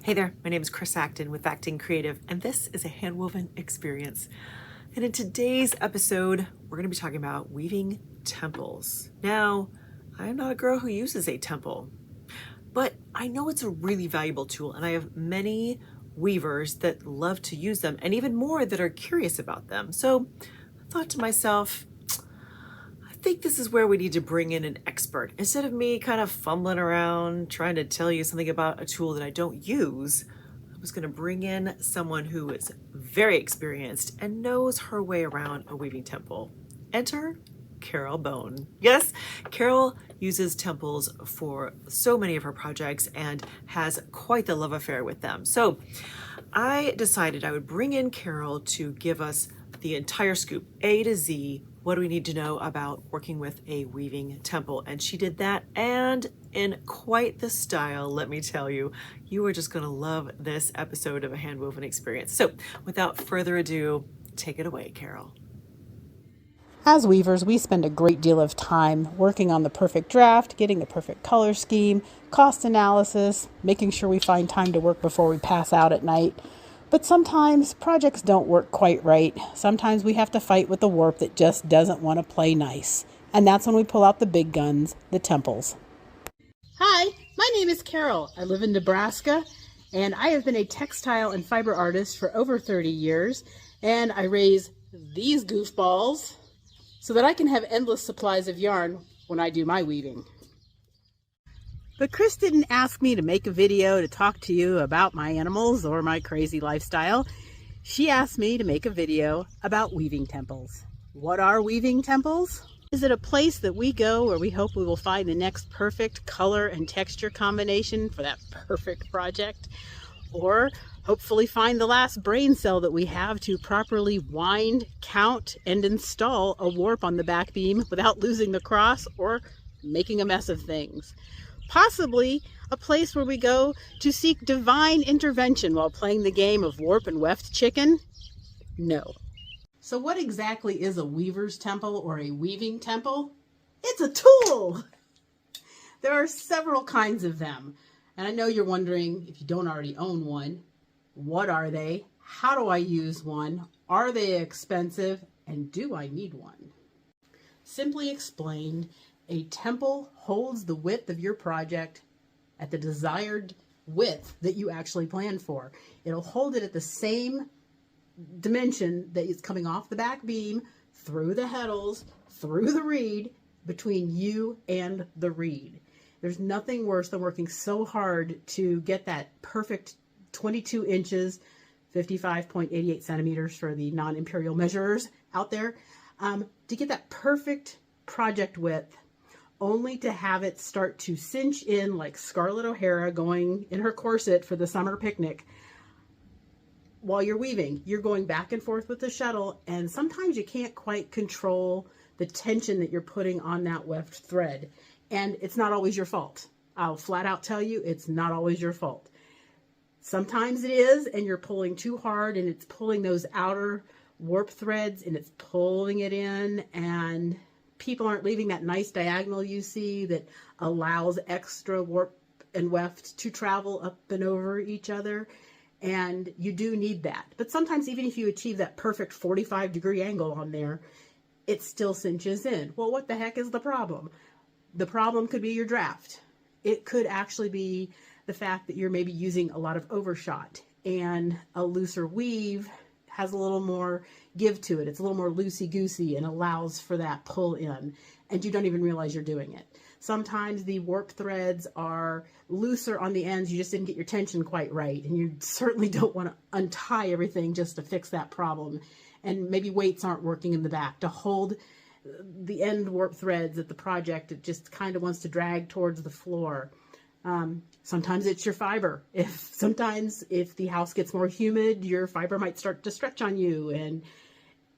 Hey there, my name is Chris Acton with Acton Creative, and this is a handwoven experience. And in today's episode, we're going to be talking about weaving temples. Now, I'm not a girl who uses a temple, but I know it's a really valuable tool, and I have many weavers that love to use them, and even more that are curious about them. So I thought to myself, I think this is where we need to bring in an expert. Instead of me kind of fumbling around trying to tell you something about a tool that I don't use, I was going to bring in someone who is very experienced and knows her way around a weaving temple. Enter Caryl Bohn. Yes, Caryl uses temples for so many of her projects and has quite the love affair with them. So I decided I would bring in Caryl to give us the entire scoop, A to Z. What do we need to know about working with a weaving temple? And she did that, and in quite the style, let me tell you. You are just gonna love this episode of A Handwoven Experience. So without further ado, take it away, Caryl. As weavers, we spend a great deal of time working on the perfect draft, getting the perfect color scheme, cost analysis, making sure we find time to work before we pass out at night. But sometimes projects don't work quite right. Sometimes we have to fight with the warp that just doesn't want to play nice. And that's when we pull out the big guns, the temples. Hi, my name is Caryl. I live in Nebraska, and I have been a textile and fiber artist for over 30 years. And I raise these goofballs so that I can have endless supplies of yarn when I do my weaving. But Chris didn't ask me to make a video to talk to you about my animals or my crazy lifestyle. She asked me to make a video about weaving temples. What are weaving temples? Is it a place that we go where we hope we will find the next perfect color and texture combination for that perfect project? Or hopefully find the last brain cell that we have to properly wind, count, and install a warp on the back beam without losing the cross or making a mess of things? Possibly a place where we go to seek divine intervention while playing the game of warp and weft chicken? No. So what exactly is a weaver's temple or a weaving temple? It's a tool! There are several kinds of them. And I know you're wondering, if you don't already own one, what are they? How do I use one? Are they expensive? And do I need one? Simply explained, a temple holds the width of your project at the desired width that you actually planned for. It'll hold it at the same dimension that is coming off the back beam, through the heddles, through the reed, between you and the reed. There's nothing worse than working so hard to get that perfect 22 inches, 55.88 centimeters for the non-imperial measurers out there, to get that perfect project width, only to have it start to cinch in like Scarlett O'Hara going in her corset for the summer picnic. While you're weaving, you're going back and forth with the shuttle, and sometimes you can't quite control the tension that you're putting on that weft thread. And it's not always your fault. I'll flat out tell you, it's not always your fault. Sometimes it is, and you're pulling too hard, and it's pulling those outer warp threads, and it's pulling it in, and people aren't leaving that nice diagonal you see that allows extra warp and weft to travel up and over each other. And you do need that. But sometimes even if you achieve that perfect 45-degree angle on there, it still cinches in. Well, what the heck is the problem? The problem could be your draft. It could actually be the fact that you're maybe using a lot of overshot, and a looser weave has a little more give to it. It's a little more loosey-goosey and allows for that pull in, and you don't even realize you're doing it. Sometimes the warp threads are looser on the ends. You just didn't get your tension quite right, and you certainly don't want to untie everything just to fix that problem. And maybe weights aren't working in the back to hold the end warp threads at the project. It just kind of wants to drag towards the floor. Sometimes it's your fiber. Sometimes if the house gets more humid, your fiber might start to stretch on you, and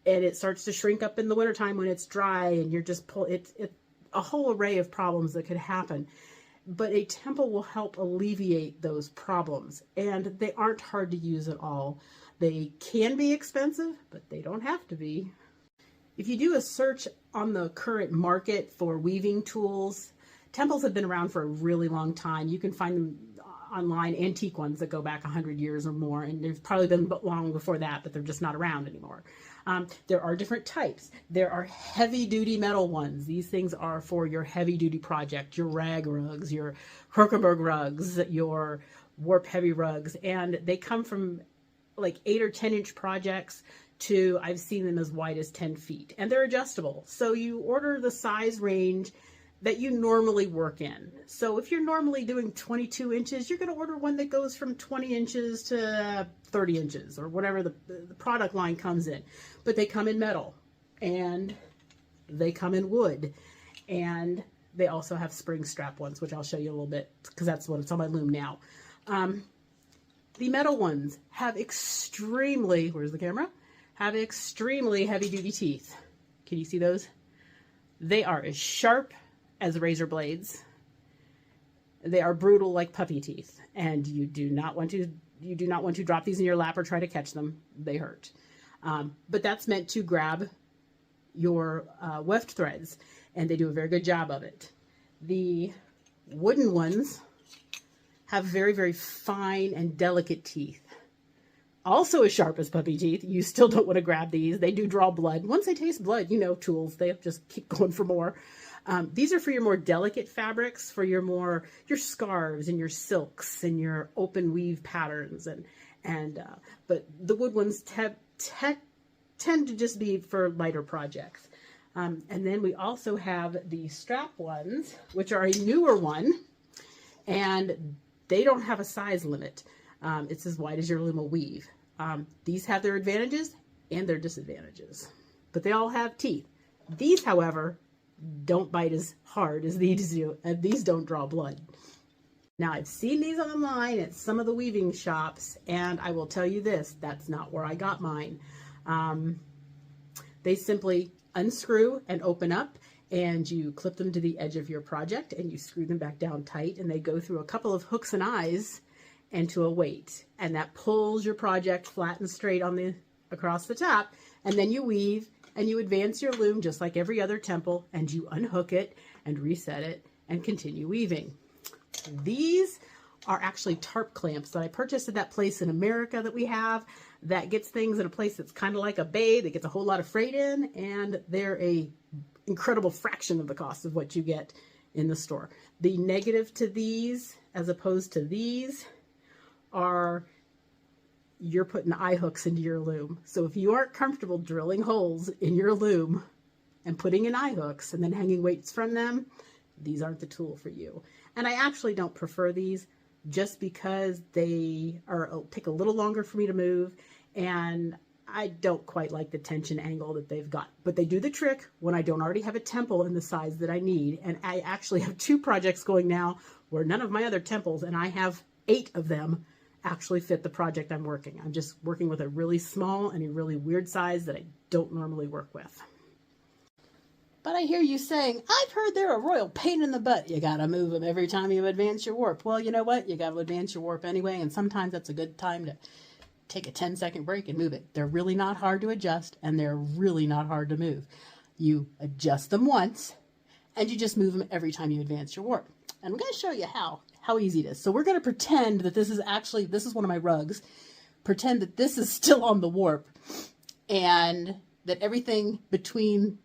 it starts to shrink up in the wintertime when it's dry, and you're just it's a whole array of problems that could happen. But a temple will help alleviate those problems, and they aren't hard to use at all. They can be expensive, but they don't have to be. If you do a search on the current market for weaving tools, temples have been around for a really long time. You can find them online antique ones that go back 100 years or more, and there's probably been long before that, but they're just not around anymore. There are different types. There are heavy-duty metal ones. These things are for your heavy-duty project, your rag rugs, your Kronenberg rugs, your warp heavy rugs, and they come from like 8 or 10-inch projects to, I've seen them as wide as 10 feet, and they're adjustable. So you order the size range that you normally work in. So if you're normally doing 22 inches, you're going to order one that goes from 20 inches to 30 inches or whatever the product line comes in. But they come in metal, and they come in wood, and they also have spring strap ones, which I'll show you a little bit because that's what's on my loom now. The metal ones have extremely, where's the camera? Have extremely heavy duty teeth. Can you see those? They are as sharp as razor blades. They are brutal like puppy teeth, and you do not want to drop these in your lap or try to catch them. They hurt. But that's meant to grab your weft threads, and they do a very good job of it. The wooden ones have very, very fine and delicate teeth. Also as sharp as puppy teeth. You still don't want to grab these. They do draw blood. Once they taste blood, you know, tools, they just keep going for more. These are for your more delicate fabrics, for your scarves and your silks and your open weave patterns. But the wood ones tend to just be for lighter projects. And then we also have the strap ones, which are a newer one, and they don't have a size limit. It's as wide as your loom will weave. These have their advantages and their disadvantages, but they all have teeth. These, however, don't bite as hard as these do, and these don't draw blood. Now, I've seen these online at some of the weaving shops, and I will tell you this, that's not where I got mine. They simply unscrew and open up, and you clip them to the edge of your project, and you screw them back down tight, and they go through a couple of hooks and eyes and to a weight, and that pulls your project flat and straight across the top, and then you weave and you advance your loom just like every other temple, and you unhook it and reset it and continue weaving. These are actually tarp clamps that I purchased at that place in America that we have that gets things in a place that's kind of like a bay that gets a whole lot of freight in, and they're a incredible fraction of the cost of what you get in the store. The negative to these as opposed to these are you're putting eye hooks into your loom. So if you aren't comfortable drilling holes in your loom and putting in eye hooks and then hanging weights from them, these aren't the tool for you. And I actually don't prefer these just because they take a little longer for me to move, and I don't quite like the tension angle that they've got. But they do the trick when I don't already have a temple in the size that I need. And I actually have 2 projects going now where none of my other temples, and I have 8 of them, actually fit the project I'm working. I'm just working with a really small and a really weird size that I don't normally work with. But I hear you saying, I've heard they're a royal pain in the butt. You gotta move them every time you advance your warp. Well, you know what? You gotta advance your warp anyway, and sometimes that's a good time to take a 10-second break and move it. They're really not hard to adjust, and they're really not hard to move. You adjust them once, and you just move them every time you advance your warp. And I'm going to show you how easy it is. So we're going to pretend that this is one of my rugs. Pretend that this is still on the warp, and that everything between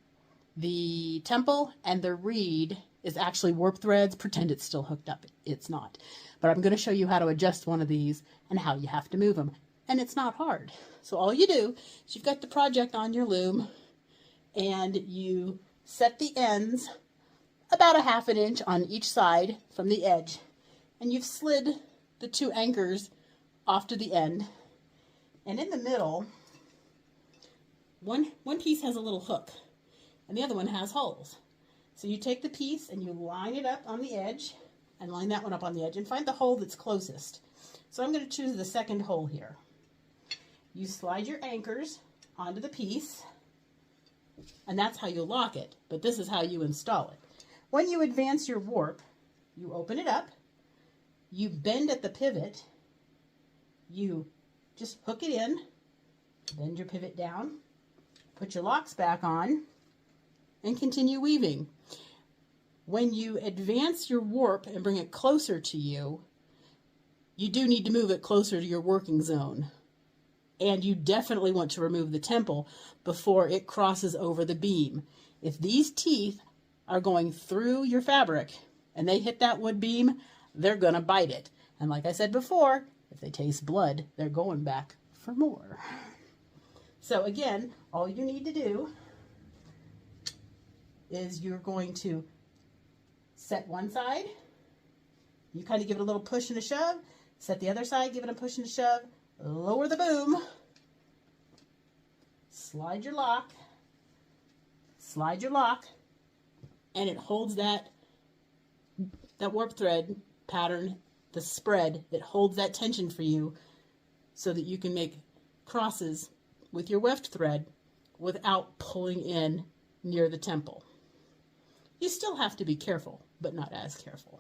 the temple and the reed is actually warp threads. Pretend it's still hooked up. It's not. But I'm going to show you how to adjust one of these and how you have to move them. And it's not hard. So all you do is you've got the project on your loom, and you set the ends about a ½ inch on each side from the edge. And you've slid the 2 anchors off to the end. And in the middle, one piece has a little hook, and the other one has holes. So you take the piece and you line it up on the edge, and line that one up on the edge, and find the hole that's closest. So I'm going to choose the second hole here. You slide your anchors onto the piece, and that's how you lock it, but this is how you install it. When you advance your warp, you open it up, you bend at the pivot, you just hook it in, bend your pivot down, put your locks back on, and continue weaving. When you advance your warp and bring it closer to you, you do need to move it closer to your working zone. And you definitely want to remove the temple before it crosses over the beam. If these teeth are going through your fabric and they hit that wood beam, they're going to bite it. And like I said before, if they taste blood, they're going back for more. So again, all you need to do is you're going to set one side. You kind of give it a little push and a shove. Set the other side, give it a push and a shove. Lower the boom. Slide your lock. Slide your lock. And it holds that warp thread pattern, the spread, it holds that tension for you so that you can make crosses with your weft thread without pulling in near the temple. You still have to be careful, but not as careful.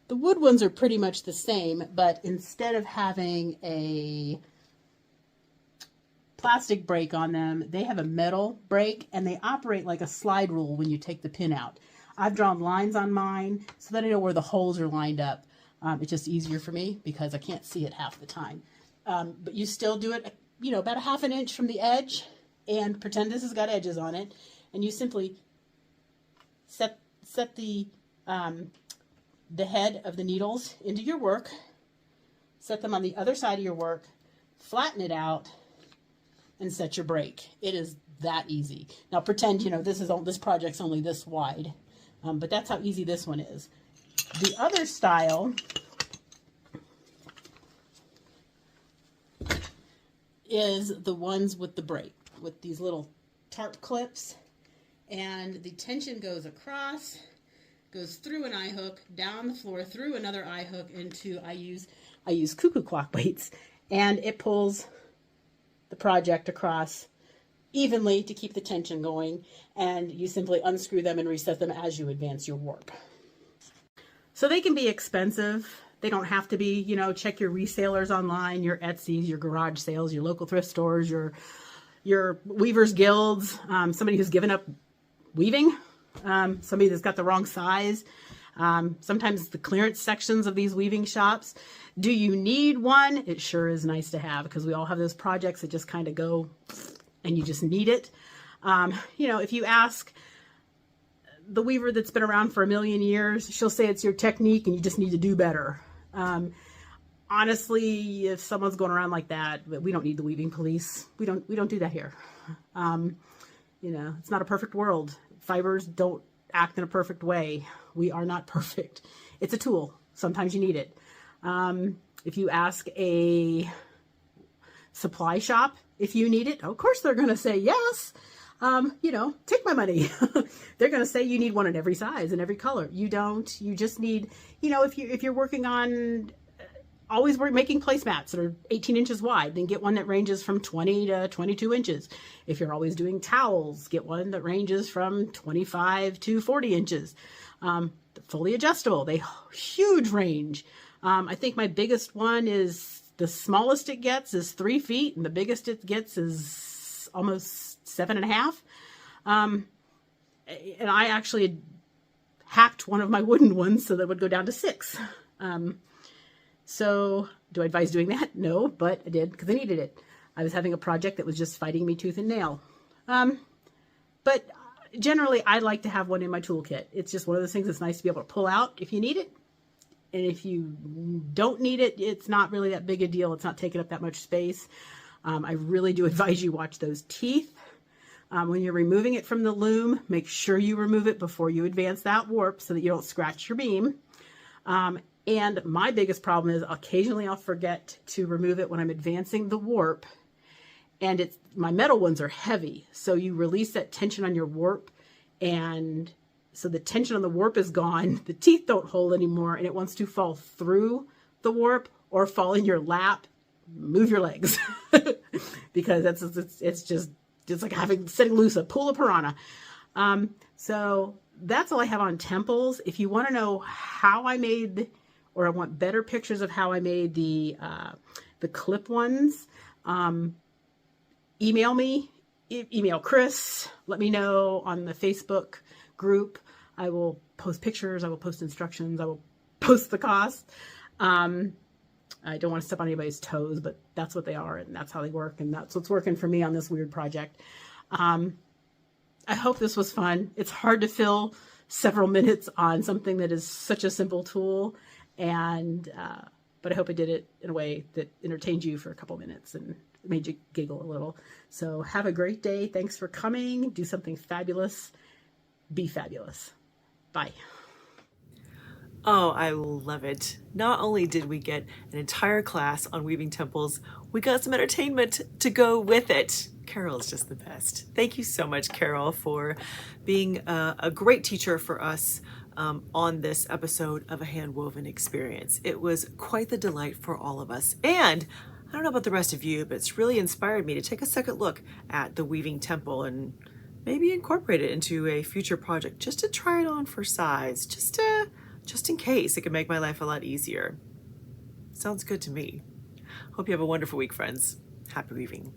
The wood ones are pretty much the same, but instead of having a plastic brake on them, they have a metal brake, and they operate like a slide rule when you take the pin out. I've drawn lines on mine so that I know where the holes are lined up. It's just easier for me because I can't see it half the time. But you still do it, about a ½ an inch from the edge, and pretend this has got edges on it, and you simply set the head of the needles into your work, set them on the other side of your work, flatten it out, and set your brake. It is that easy. Now pretend, this project's only this wide, but that's how easy this one is. The other style is the ones with the brake, with these little tarp clips, and the tension goes across, goes through an eye hook, down the floor, through another eye hook into, I use cuckoo clock weights, and it pulls the project across evenly to keep the tension going, and you simply unscrew them and reset them as you advance your warp. So they can be expensive. They don't have to be, check your resellers online, your Etsy's, your garage sales, your local thrift stores, your weavers guilds, somebody who's given up weaving, somebody that's got the wrong size. Sometimes the clearance sections of these weaving shops. Do you need one? It sure is nice to have, because we all have those projects that just kind of go and you just need it. If you ask the weaver that's been around for 1,000,000 years, she'll say it's your technique and you just need to do better. Honestly, if someone's going around like that, we don't need the weaving police. We don't do that here. It's not a perfect world. Fibers don't act in a perfect way. We are not perfect. It's a tool. Sometimes you need it. If you ask a supply shop if you need it, of course they're going to say yes. Take my money. They're going to say you need one in every size and every color. You don't. You just need, if you're working on, always making placemats that are 18 inches wide, then get one that ranges from 20 to 22 inches. If you're always doing towels, get one that ranges from 25 to 40 inches. Fully adjustable. They huge range. I think my biggest one is, the smallest it gets is 3 feet, and the biggest it gets is almost 7.5. And I actually hacked one of my wooden ones so that it would go down to 6. So do I advise doing that? No, but I did because I needed it. I was having a project that was just fighting me tooth and nail. But generally, I like to have one in my toolkit. It's just one of those things that's nice to be able to pull out if you need it. And if you don't need it, it's not really that big a deal. It's not taking up that much space. I really do advise you watch those teeth. When you're removing it from the loom, make sure you remove it before you advance that warp so that you don't scratch your beam. And my biggest problem is occasionally I'll forget to remove it when I'm advancing the warp. And my metal ones are heavy. So you release that tension on your warp, and so the tension on the warp is gone. The teeth don't hold anymore, and it wants to fall through the warp or fall in your lap. Move your legs because it's just like setting loose a pool of piranha. So that's all I have on temples. If you want to know how I made, or I want better pictures of how I made the clip ones, email me, email Chris, let me know on the Facebook group. I will post pictures, I will post instructions, I will post the cost. I don't want to step on anybody's toes, but that's what they are, and that's how they work, and that's what's working for me on this weird project. I hope this was fun. It's hard to fill several minutes on something that is such a simple tool, and but I hope I did it in a way that entertained you for a couple minutes and made you giggle a little. So have a great day. Thanks for coming. Do something fabulous. Be fabulous. Bye. Oh, I love it. Not only did we get an entire class on weaving temples, we got some entertainment to go with it. Caryl is just the best. Thank you so much, Caryl, for being a great teacher for us on this episode of A Handwoven Experience. It was quite the delight for all of us. And I don't know about the rest of you, but it's really inspired me to take a second look at the weaving temple and maybe incorporate it into a future project just to try it on for size, just in case it can make my life a lot easier. Sounds good to me. Hope you have a wonderful week, friends. Happy weaving.